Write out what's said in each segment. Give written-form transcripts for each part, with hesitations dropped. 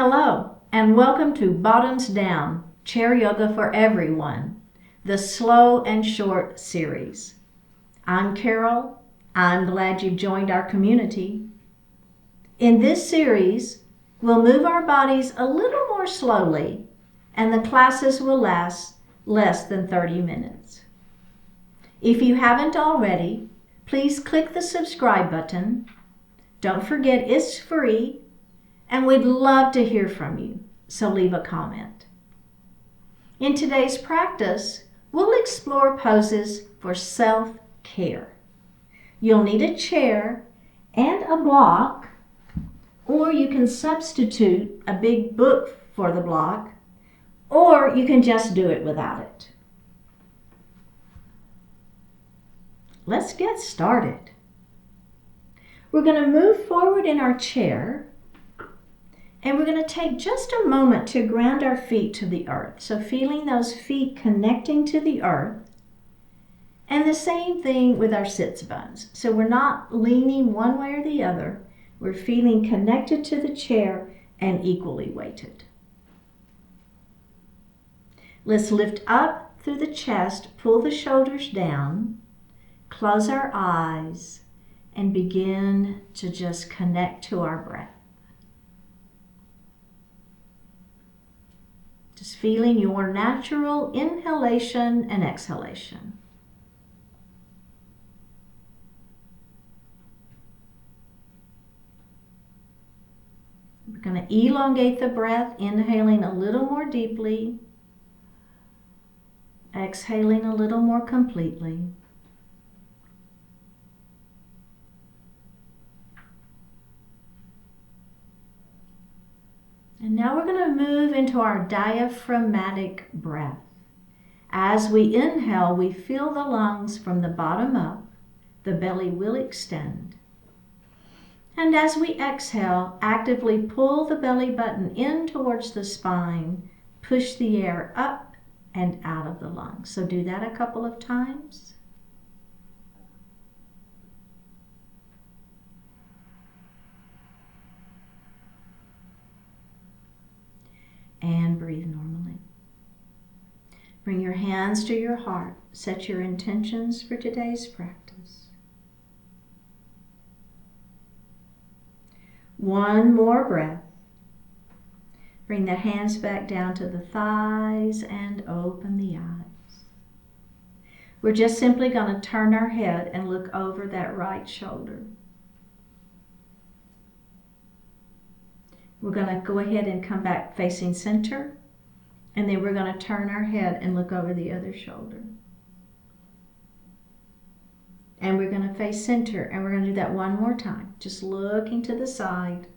Hello, and welcome to Bottoms Down, Chair Yoga for Everyone, the Slow and Short series. I'm Carol. I'm glad you've joined our community. In this series, we'll move our bodies a little more slowly, and the classes will last less than 30 minutes. If you haven't already, please click the subscribe button. Don't forget it's free, and we'd love to hear from you, so leave a comment. In today's practice, we'll explore poses for self-care. You'll need a chair and a block, or you can substitute a big book for the block, or you can just do it without it. Let's get started. We're going to move forward in our chair, and we're going to take just a moment to ground our feet to the earth. So feeling those feet connecting to the earth, and the same thing with our sits bones. So we're not leaning one way or the other. We're feeling connected to the chair and equally weighted. Let's lift up through the chest, pull the shoulders down, close our eyes, and begin to just connect to our breath. Just feeling your natural inhalation and exhalation. We're going to elongate the breath, inhaling a little more deeply, exhaling a little more completely. And now we're going to move into our diaphragmatic breath. As we inhale, we fill the lungs from the bottom up. The belly will extend. And as we exhale, actively pull the belly button in towards the spine, push the air up and out of the lungs. So do that a couple of times. And breathe normally. Bring your hands to your heart. Set your intentions for today's practice. One more breath. Bring the hands back down to the thighs and open the eyes. We're just simply going to turn our head and look over that right shoulder. We're going to go ahead and come back facing center, and then we're going to turn our head and look over the other shoulder. And we're going to face center, and we're going to do that one more time, just looking to the side,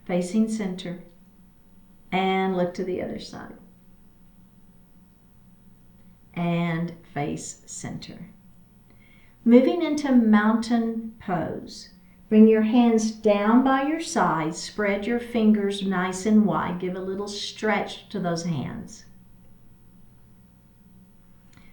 facing center, and look to the other side, and face center. Moving into mountain pose. Bring your hands down by your sides. Spread your fingers nice and wide. Give a little stretch to those hands.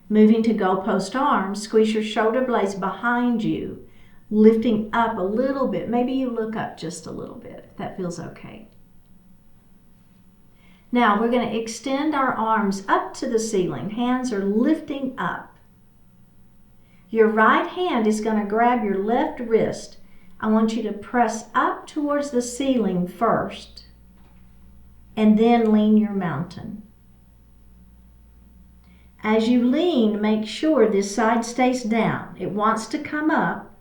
Moving to goalpost arms, squeeze your shoulder blades behind you, lifting up a little bit. Maybe you look up just a little bit, if that feels okay. Now we're going to extend our arms up to the ceiling. Hands are lifting up. Your right hand is going to grab your left wrist. I want you to press up towards the ceiling first, and then lean your mountain. As you lean, make sure this side stays down. It wants to come up.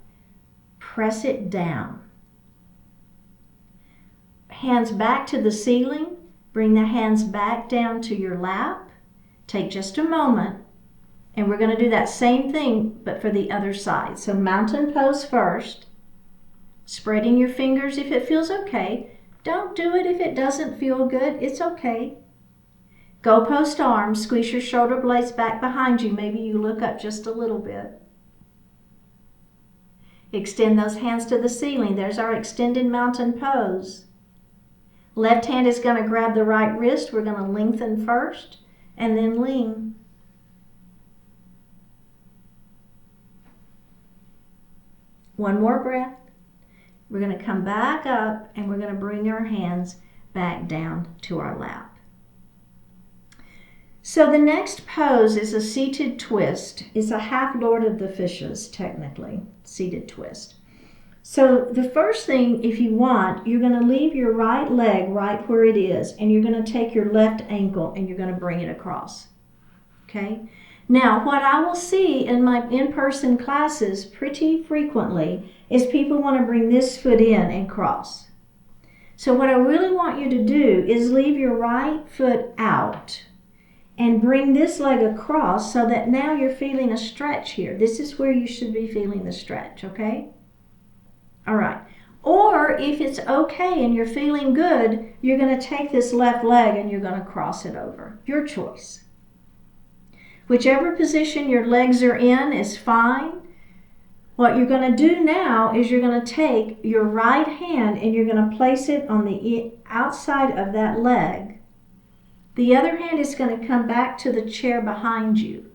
Press it down. Hands back to the ceiling. Bring the hands back down to your lap. Take just a moment, and we're going to do that same thing, but for the other side. So mountain pose first. Spreading your fingers if it feels okay. Don't do it if it doesn't feel good. It's okay. Goalpost arms. Squeeze your shoulder blades back behind you. Maybe you look up just a little bit. Extend those hands to the ceiling. There's our extended mountain pose. Left hand is going to grab the right wrist. We're going to lengthen first and then lean. One more breath. We're going to come back up and we're going to bring our hands back down to our lap. So the next pose is a seated twist. It's a half Lord of the Fishes, technically, seated twist. So the first thing, if you want, you're going to leave your right leg right where it is, and you're going to take your left ankle and you're going to bring it across. Okay? Now, what I will see in my in-person classes pretty frequently is people want to bring this foot in and cross. So what I really want you to do is leave your right foot out and bring this leg across so that now you're feeling a stretch here. This is where you should be feeling the stretch, okay? All right. Or if it's okay and you're feeling good, you're going to take this left leg and you're going to cross it over. Your choice. Whichever position your legs are in is fine. What you're going to do now is you're going to take your right hand and you're going to place it on the outside of that leg. The other hand is going to come back to the chair behind you.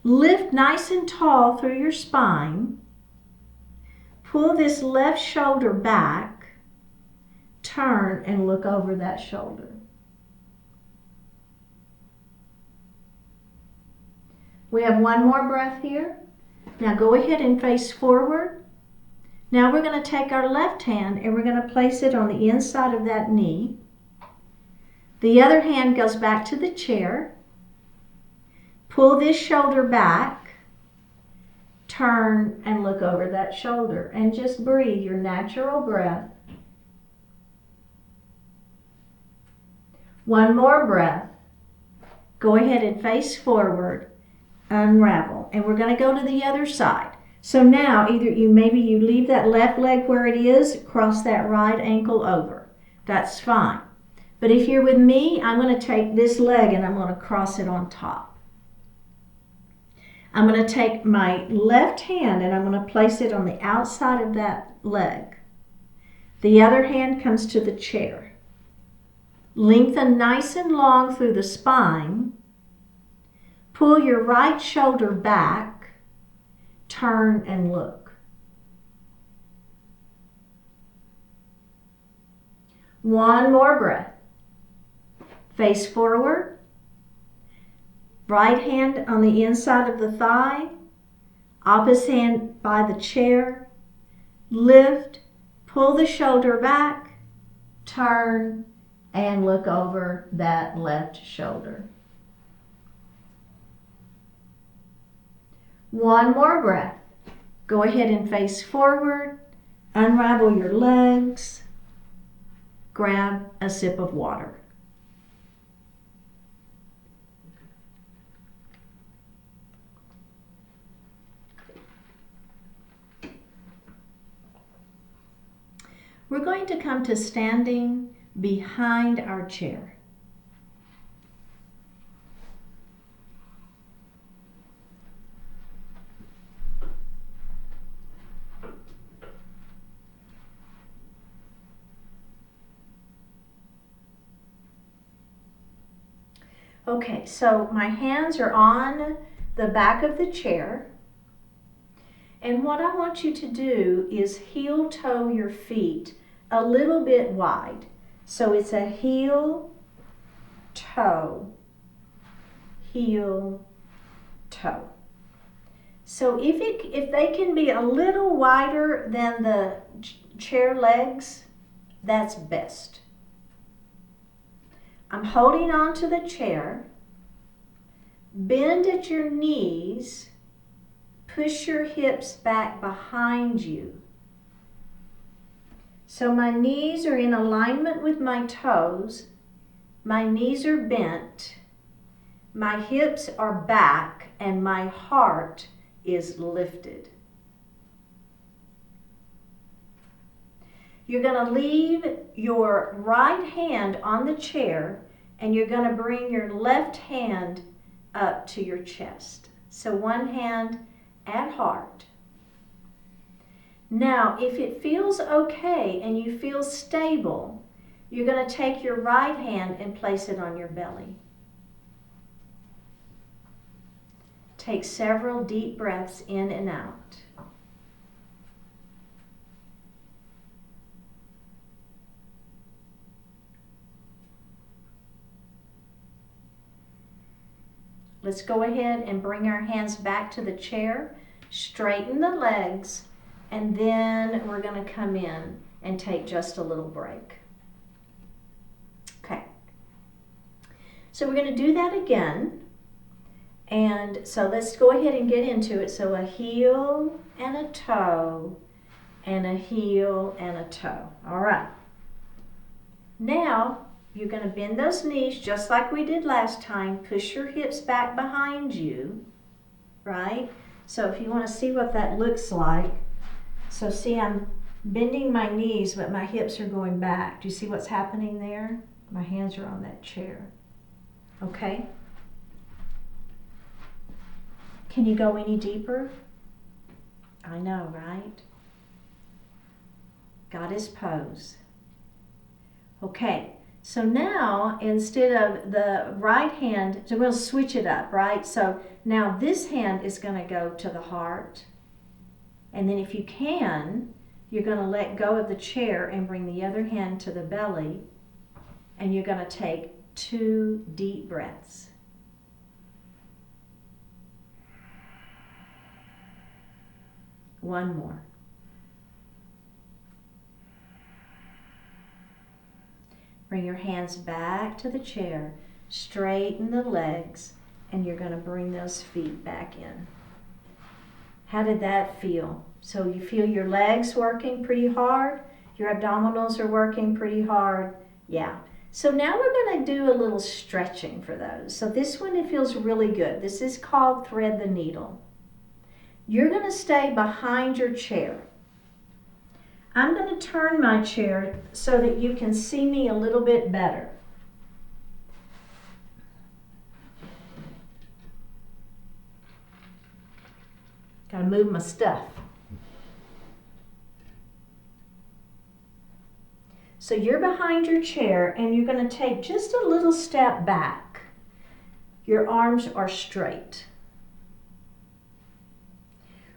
Lift nice and tall through your spine. Pull this left shoulder back. Turn and look over that shoulder. We have one more breath here. Now go ahead and face forward. Now we're going to take our left hand and we're going to place it on the inside of that knee. The other hand goes back to the chair. Pull this shoulder back. Turn and look over that shoulder and just breathe your natural breath. One more breath. Go ahead and face forward. Unravel. And we're going to go to the other side. So now either maybe you leave that left leg where it is, cross that right ankle over. That's fine. But if you're with me, I'm going to take this leg and I'm going to cross it on top. I'm going to take my left hand and I'm going to place it on the outside of that leg. The other hand comes to the chair. Lengthen nice and long through the spine. Pull your right shoulder back. Turn and look. One more breath. Face forward. Right hand on the inside of the thigh. Opposite hand by the chair. Lift. Pull the shoulder back. Turn and look over that left shoulder. One more breath. Go ahead and face forward. Unravel your legs. Grab a sip of water. We're going to come to standing behind our chair. Okay, so my hands are on the back of the chair. And what I want you to do is heel toe your feet a little bit wide. So it's a heel, toe, heel, toe. So if they can be a little wider than the chair legs, that's best. I'm holding on to the chair. Bend at your knees. Push your hips back behind you. So my knees are in alignment with my toes. My knees are bent. My hips are back and my heart is lifted. You're going to leave your right hand on the chair and you're going to bring your left hand up to your chest. So one hand at heart. Now, if it feels okay and you feel stable, you're going to take your right hand and place it on your belly. Take several deep breaths in and out. Let's go ahead and bring our hands back to the chair, straighten the legs, and then we're going to come in and take just a little break. Okay. So we're going to do that again. And so let's go ahead and get into it. So a heel and a toe, and a heel and a toe. All right. Now you're going to bend those knees just like we did last time. Push your hips back behind you, right? So if you want to see what that looks like, so see, I'm bending my knees, but my hips are going back. Do you see what's happening there? My hands are on that chair. Okay? Can you go any deeper? I know, right? Goddess pose. Okay, so now instead of the right hand, so we'll switch it up, right? So now this hand is going to go to the heart. And then if you can, you're going to let go of the chair and bring the other hand to the belly. And you're going to take 2 deep breaths. One more. Bring your hands back to the chair, straighten the legs, and you're going to bring those feet back in. How did that feel? So you feel your legs working pretty hard, your abdominals are working pretty hard. Yeah. So now we're going to do a little stretching for those. So this one, it feels really good. This is called thread the needle. You're going to stay behind your chair. I'm going to turn my chair so that you can see me a little bit better. Got to move my stuff. So you're behind your chair and you're going to take just a little step back. Your arms are straight.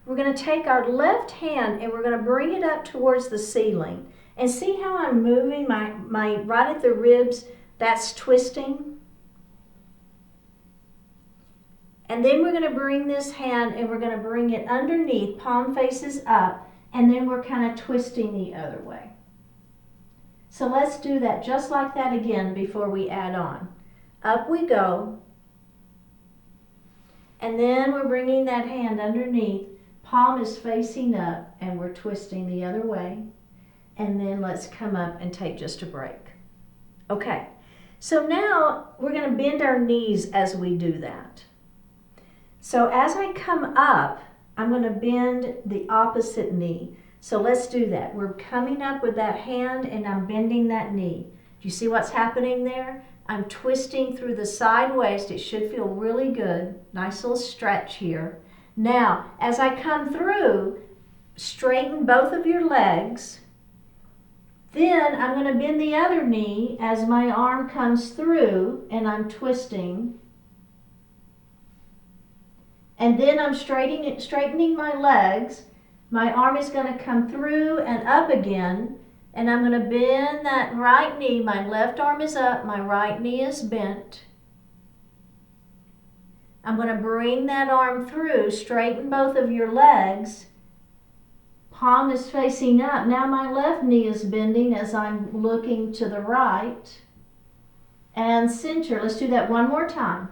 We're going to take our left hand and we're going to bring it up towards the ceiling. And see how I'm moving my right at the ribs, that's twisting. And then we're going to bring this hand and we're going to bring it underneath, palm faces up, and then we're kind of twisting the other way. So let's do that just like that again before we add on. Up we go. And then we're bringing that hand underneath. Palm is facing up and we're twisting the other way. And then let's come up and take just a break. Okay, so now we're going to bend our knees as we do that. So as I come up, I'm going to bend the opposite knee. So let's do that. We're coming up with that hand and I'm bending that knee. Do you see what's happening there? I'm twisting through the side waist. It should feel really good. Nice little stretch here. Now, as I come through, straighten both of your legs. Then I'm going to bend the other knee as my arm comes through and I'm twisting. And then I'm straightening my legs. My arm is going to come through and up again. And I'm going to bend that right knee. My left arm is up, my right knee is bent. I'm going to bring that arm through, straighten both of your legs. Palm is facing up. Now my left knee is bending as I'm looking to the right. And center. Let's do that one more time.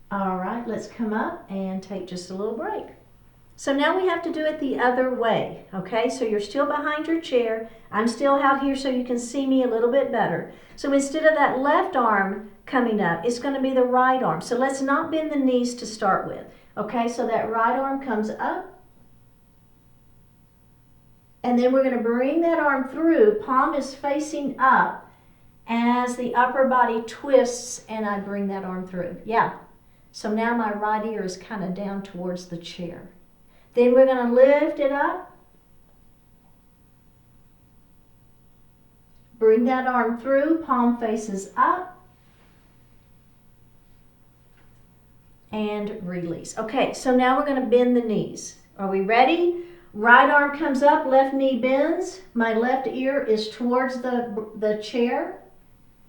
All right, let's come up and take just a little break. So now we have to do it the other way, okay? So you're still behind your chair. I'm still out here so you can see me a little bit better. So instead of that left arm coming up, it's going to be the right arm. So let's not bend the knees to start with, okay? So that right arm comes up. And then we're going to bring that arm through. Palm is facing up as the upper body twists and I bring that arm through. Yeah. So now my right ear is kind of down towards the chair. Then we're going to lift it up. Bring that arm through, palm faces up. And release. Okay, so now we're going to bend the knees. Are we ready? Right arm comes up, left knee bends. My left ear is towards the chair.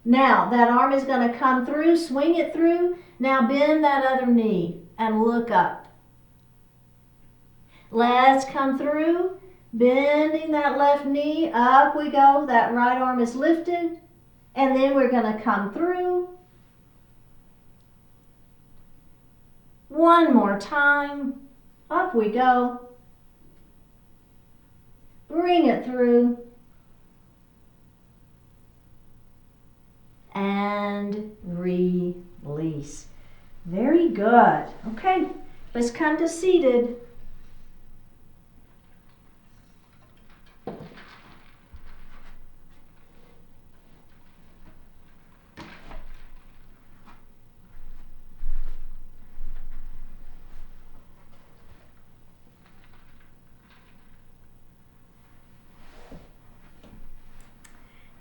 Now that arm is going to come through, swing it through. Now bend that other knee and look up. Let's come through, bending that left knee. Up we go. That right arm is lifted. And then we're going to come through. One more time. Up we go. Bring it through. And release. Very good. Okay, let's come to seated.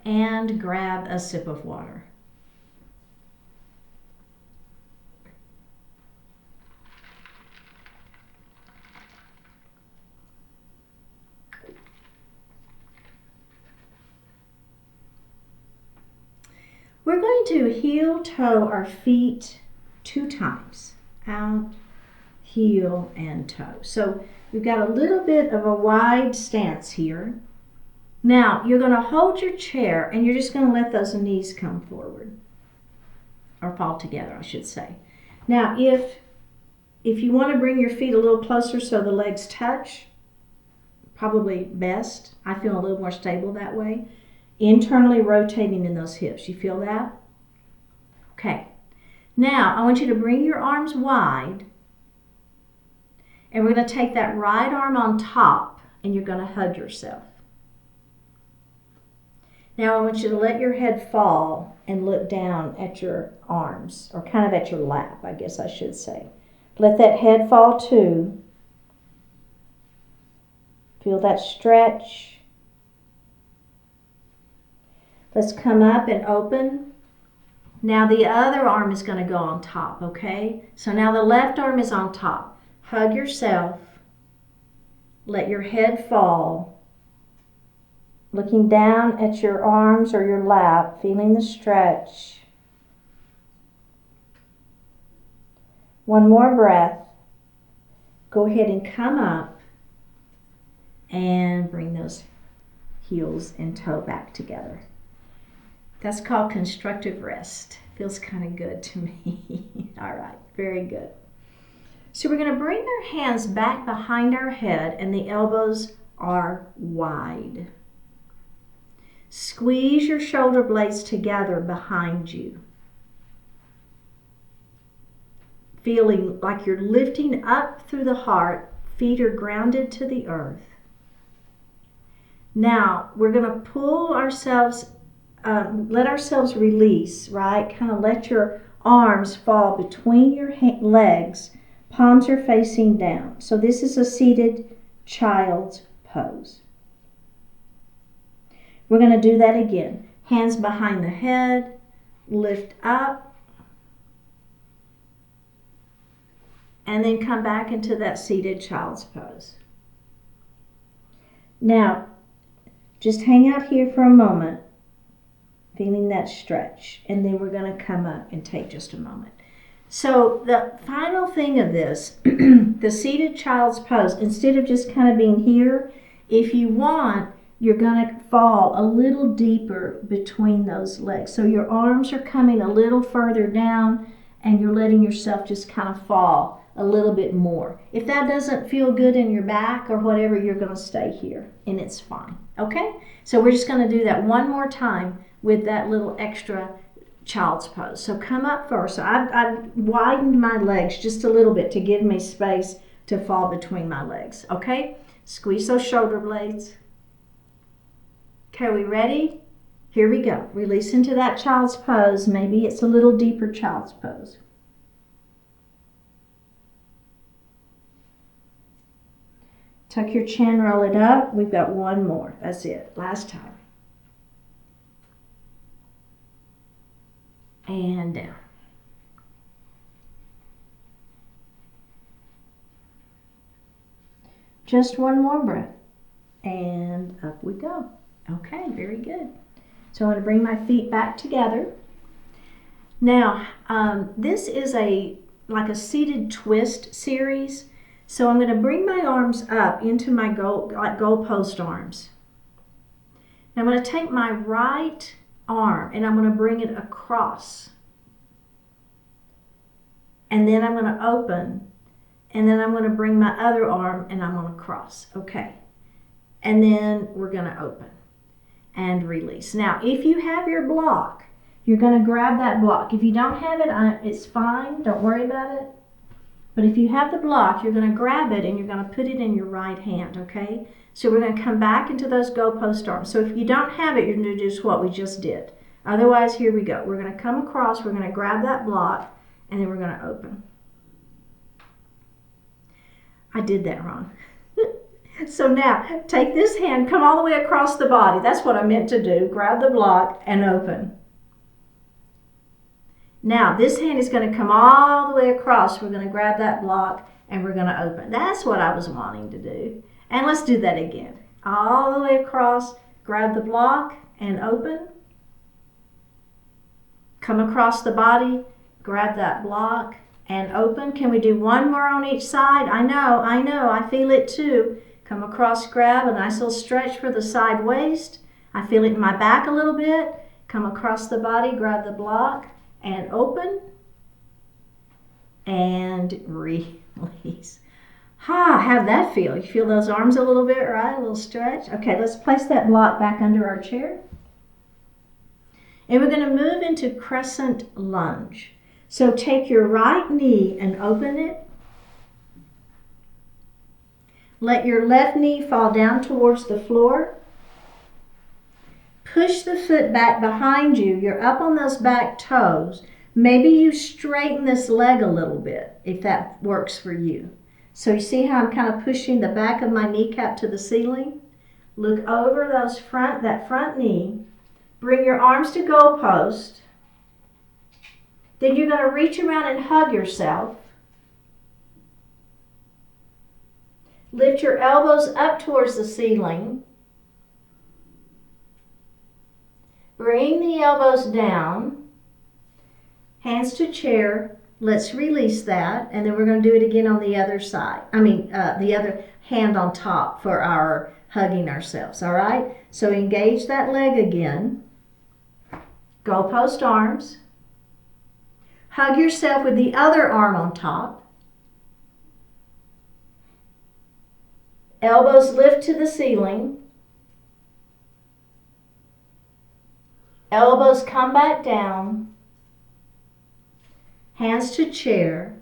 And grab a sip of water. We're going to heel toe our feet 2 times. Out, heel, and toe. So we've got a little bit of a wide stance here. Now, you're going to hold your chair and you're just going to let those knees come forward. Or fall together, I should say. Now, if you want to bring your feet a little closer so the legs touch, probably best. I feel a little more stable that way. Internally rotating in those hips. You feel that? Okay. Now, I want you to bring your arms wide. And we're going to take that right arm on top and you're going to hug yourself. Now I want you to let your head fall and look down at your arms, or kind of at your lap, I guess I should say. Let that head fall too. Feel that stretch. Let's come up and open. Now the other arm is going to go on top, okay? So now the left arm is on top. Hug yourself. Let your head fall. Looking down at your arms or your lap, feeling the stretch. One more breath. Go ahead and come up and bring those heels and toe back together. That's called constructive rest. Feels kind of good to me. All right, very good. So we're going to bring our hands back behind our head and the elbows are wide. Squeeze your shoulder blades together behind you. Feeling like you're lifting up through the heart, feet are grounded to the earth. Now, we're going to pull ourselves, let ourselves release, right? Kind of let your arms fall between your legs. Palms are facing down. So this is a seated child's pose. We're going to do that again. Hands behind the head, lift up, and then come back into that seated child's pose. Now, just hang out here for a moment, feeling that stretch, and then we're going to come up and take just a moment. So the final thing of this, the seated child's pose, instead of just kind of being here, if you want, you're going to fall a little deeper between those legs. So your arms are coming a little further down and you're letting yourself just kind of fall a little bit more. If that doesn't feel good in your back or whatever, you're going to stay here and it's fine. Okay? So we're just going to do that one more time with that little extra child's pose. So come up first. So I've widened my legs just a little bit to give me space to fall between my legs. Okay? Squeeze those shoulder blades. Okay, are we ready? Here we go. Release into that child's pose. Maybe it's a little deeper child's pose. Tuck your chin, roll it up. We've got one more. That's it. Last time. And down. Just one more breath. And up we go. Okay, very good. So I'm going to bring my feet back together. Now, this is like a seated twist series. So I'm going to bring my arms up into my goalpost arms. Now I'm going to take my right arm and I'm going to bring it across. And then I'm going to open. And then I'm going to bring my other arm and I'm going to cross. Okay. And then we're going to open and release. Now, if you have your block, you're going to grab that block. If you don't have it, it's fine. Don't worry about it. But if you have the block, you're going to grab it and you're going to put it in your right hand, okay? So we're going to come back into those goalpost arms. So if you don't have it, you're going to do just what we just did. Otherwise, here we go. We're going to come across, we're going to grab that block, and then we're going to open. I did that wrong. So now, take this hand, come all the way across the body. That's what I meant to do. Grab the block and open. Now, this hand is going to come all the way across. We're going to grab that block and we're going to open. That's what I was wanting to do. And let's do that again. All the way across, grab the block and open. Come across the body, grab that block and open. Can we do one more on each side? I know, I feel it too. Come across, grab a nice little stretch for the side waist. I feel it in my back a little bit. Come across the body, grab the block and open and release. How'd that feel? You feel those arms a little bit, right? A little stretch. Okay, let's place that block back under our chair. And we're going to move into crescent lunge. So take your right knee and open it. Let your left knee fall down towards the floor. Push the foot back behind you. You're up on those back toes. Maybe you straighten this leg a little bit if that works for you. So you see how I'm kind of pushing the back of my kneecap to the ceiling? Look over that front knee. Bring your arms to goalpost. Then you're going to reach around and hug yourself. Lift your elbows up towards the ceiling. Bring the elbows down. Hands to chair. Let's release that. And then we're going to do it again on the other side. The other hand on top for our hugging ourselves. All right? So engage that leg again. Goalpost arms. Hug yourself with the other arm on top. Elbows lift to the ceiling. Elbows come back down. Hands to chair.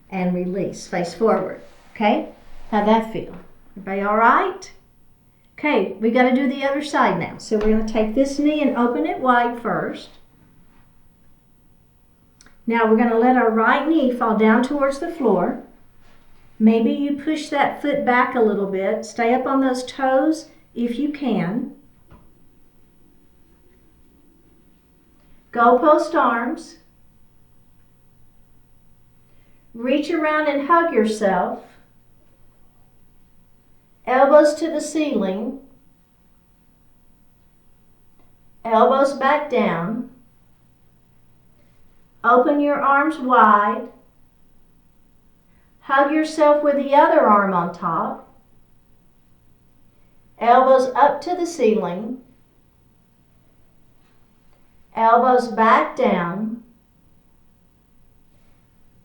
And release. Face forward. Okay? How'd that feel? Everybody all right? Okay, we got to do the other side now. So we're going to take this knee and open it wide first. Now we're going to let our right knee fall down towards the floor. Maybe you push that foot back a little bit. Stay up on those toes if you can. Goalpost arms. Reach around and hug yourself. Elbows to the ceiling. Elbows back down. Open your arms wide. Hug yourself with the other arm on top. Elbows up to the ceiling. Elbows back down.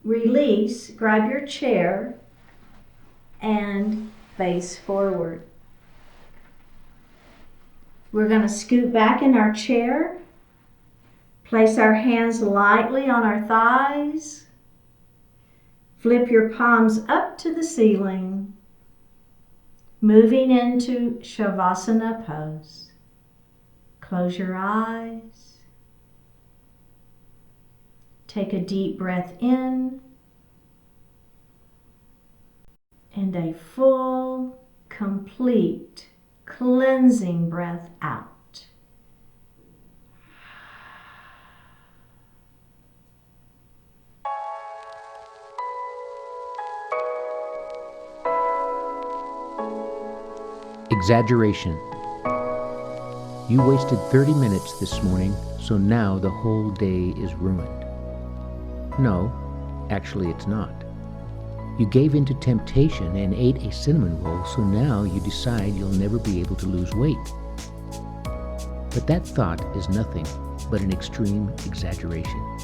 Release. Grab your chair and face forward. We're going to scoot back in our chair. Place our hands lightly on our thighs. Flip your palms up to the ceiling. Moving into Shavasana pose. Close your eyes. Take a deep breath in. And a full, complete, cleansing breath out. Exaggeration. You wasted 30 minutes this morning, so now the whole day is ruined. No, actually it's not. You gave in to temptation and ate a cinnamon roll, so now you decide you'll never be able to lose weight. But that thought is nothing but an extreme exaggeration.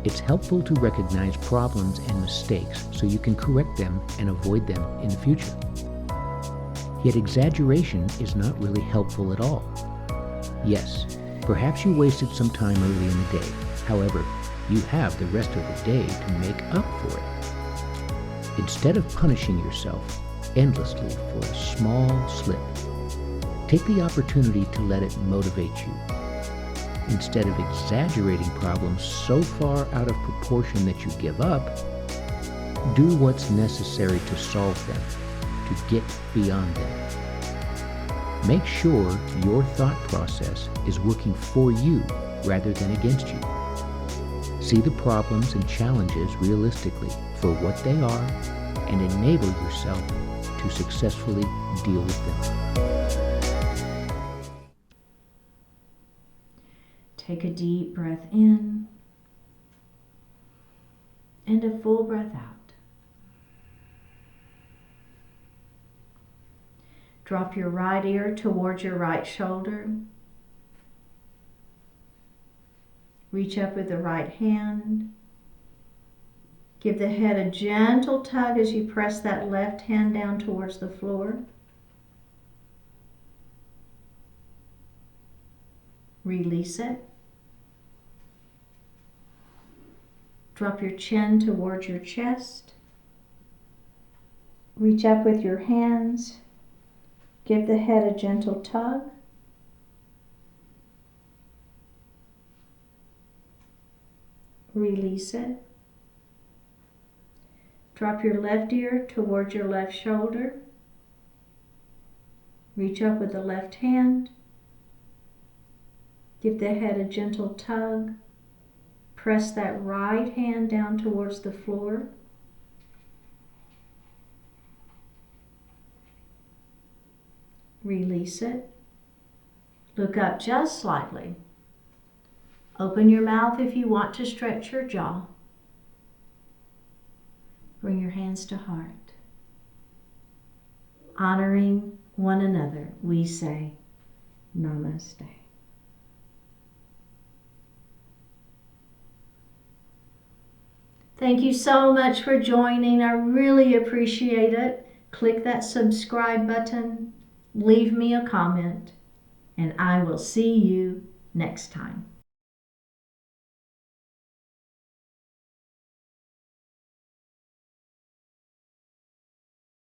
It's helpful to recognize problems and mistakes so you can correct them and avoid them in the future. Yet exaggeration is not really helpful at all. Yes, perhaps you wasted some time early in the day. However, you have the rest of the day to make up for it. Instead of punishing yourself endlessly for a small slip, take the opportunity to let it motivate you. Instead of exaggerating problems so far out of proportion that you give up, do what's necessary to solve them, to get beyond them. Make sure your thought process is working for you rather than against you. See the problems and challenges realistically for what they are and enable yourself to successfully deal with them. Take a deep breath in and a full breath out. Drop your right ear towards your right shoulder. Reach up with the right hand. Give the head a gentle tug as you press that left hand down towards the floor. Release it. Drop your chin towards your chest. Reach up with your hands. Give the head a gentle tug. Release it. Drop your left ear towards your left shoulder. Reach up with the left hand. Give the head a gentle tug. Press that right hand down towards the floor. Release it. Look up just slightly. Open your mouth if you want to stretch your jaw. Bring your hands to heart. Honoring one another, we say Namaste. Thank you so much for joining. I really appreciate it. Click that subscribe button, leave me a comment, and I will see you next time.